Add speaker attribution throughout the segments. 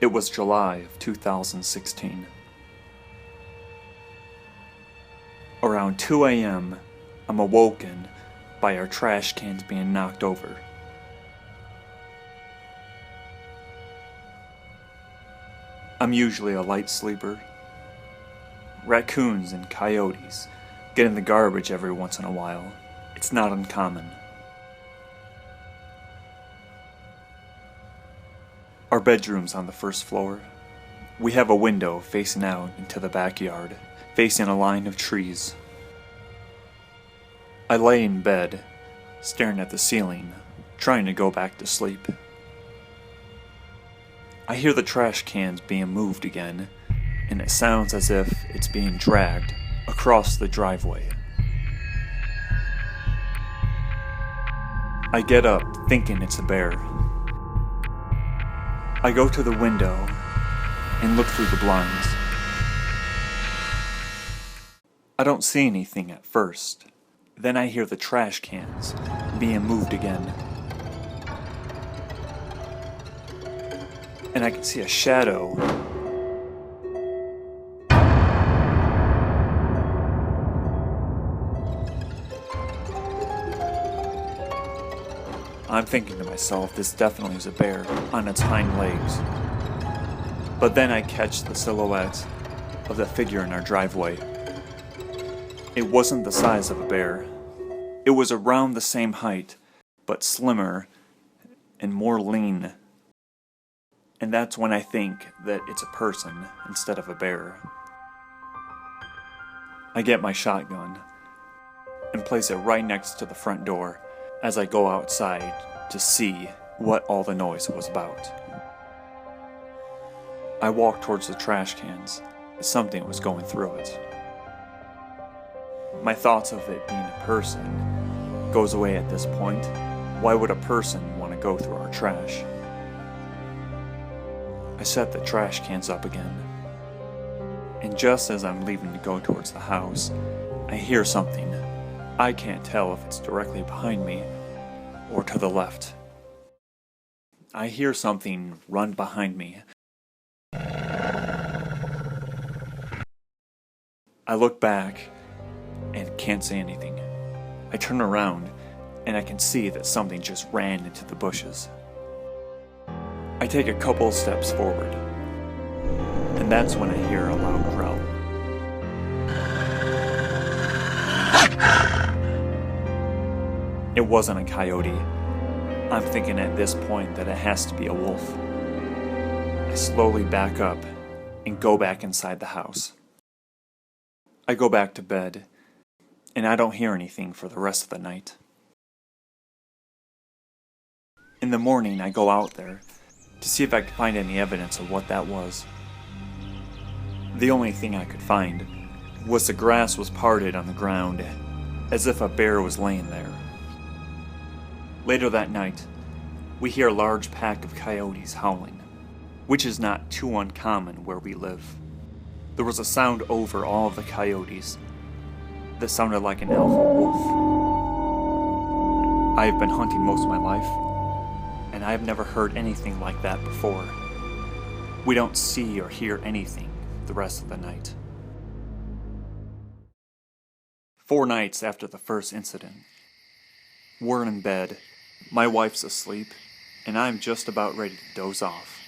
Speaker 1: It was July of 2016. Around 2 a.m., I'm awoken by our trash cans being knocked over. I'm usually a light sleeper. Raccoons and coyotes get in the garbage every once in a while. It's not uncommon. Our bedroom's on the first floor. We have a window facing out into the backyard, facing a line of trees. I lay in bed, staring at the ceiling, trying to go back to sleep. I hear the trash cans being moved again, and it sounds as if it's being dragged across the driveway. I get up thinking it's a bear. I go to the window and look through the blinds. I don't see anything at first. Then I hear the trash cans being moved again. And I can see a shadow. I'm thinking to myself, this definitely is a bear on its hind legs. But then I catch the silhouette of the figure in our driveway. It wasn't the size of a bear. It was around the same height, but slimmer and more lean. And that's when I think that it's a person instead of a bear. I get my shotgun and place it right next to the front door as I go outside to see what all the noise was about. I walk towards the trash cans as something was going through it. My thoughts of it being a person goes away at this point. Why would a person want to go through our trash? I set the trash cans up again, and just as I'm leaving to go towards the house, I hear something. I can't tell if it's directly behind me or to the left. I hear something run behind me. I look back and can't say anything. I turn around and I can see that something just ran into the bushes. I take a couple of steps forward, and that's when I hear a loud growl. It wasn't a coyote. I'm thinking at this point that it has to be a wolf. I slowly back up and go back inside the house. I go back to bed, and I don't hear anything for the rest of the night. In the morning, I go out there to see if I could find any evidence of what that was. The only thing I could find was the grass was parted on the ground, as if a bear was laying there. Later that night, we hear a large pack of coyotes howling, which is not too uncommon where we live. There was a sound over all of the coyotes that sounded like an alpha wolf. I have been hunting most of my life, and I have never heard anything like that before. We don't see or hear anything the rest of the night. 4 nights after the first incident, we're in bed, my wife's asleep, and I'm just about ready to doze off.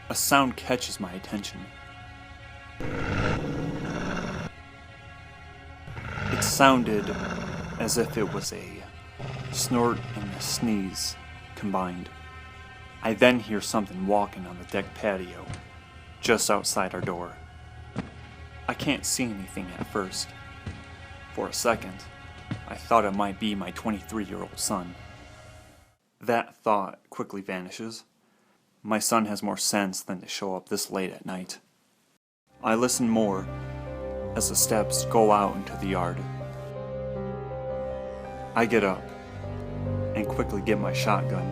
Speaker 1: A sound catches my attention. It sounded as if it was a snort and a sneeze combined. I then hear something walking on the deck patio, just outside our door. I can't see anything at first. For a second, I thought it might be my 23-year-old son. That thought quickly vanishes. My son has more sense than to show up this late at night. I listen more as the steps go out into the yard. I get up and quickly get my shotgun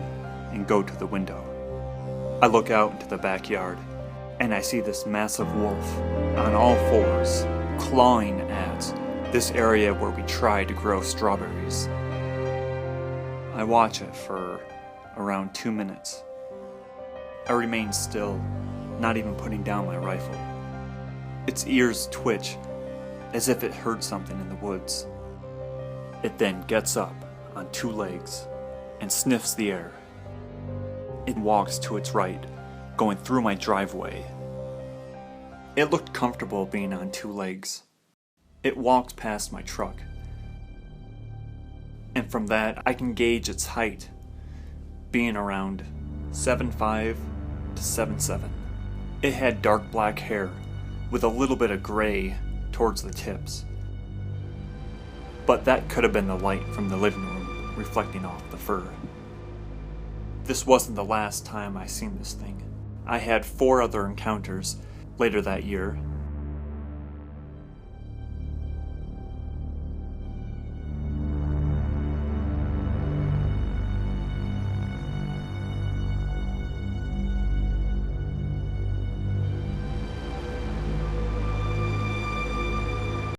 Speaker 1: and go to the window. I look out into the backyard and I see this massive wolf on all fours clawing at this area where we try to grow strawberries. I watch it for around 2 minutes. I remained still, not even putting down my rifle. Its ears twitch, as if it heard something in the woods. It then gets up on 2 legs and sniffs the air. It walks to its right, going through my driveway. It looked comfortable being on 2 legs. It walked past my truck, and from that I can gauge its height, being around 7'5" to 7'7". It had dark black hair with a little bit of gray towards the tips, but that could have been the light from the living room reflecting off the fur. This wasn't the last time I seen this thing. I had 4 other encounters later that year,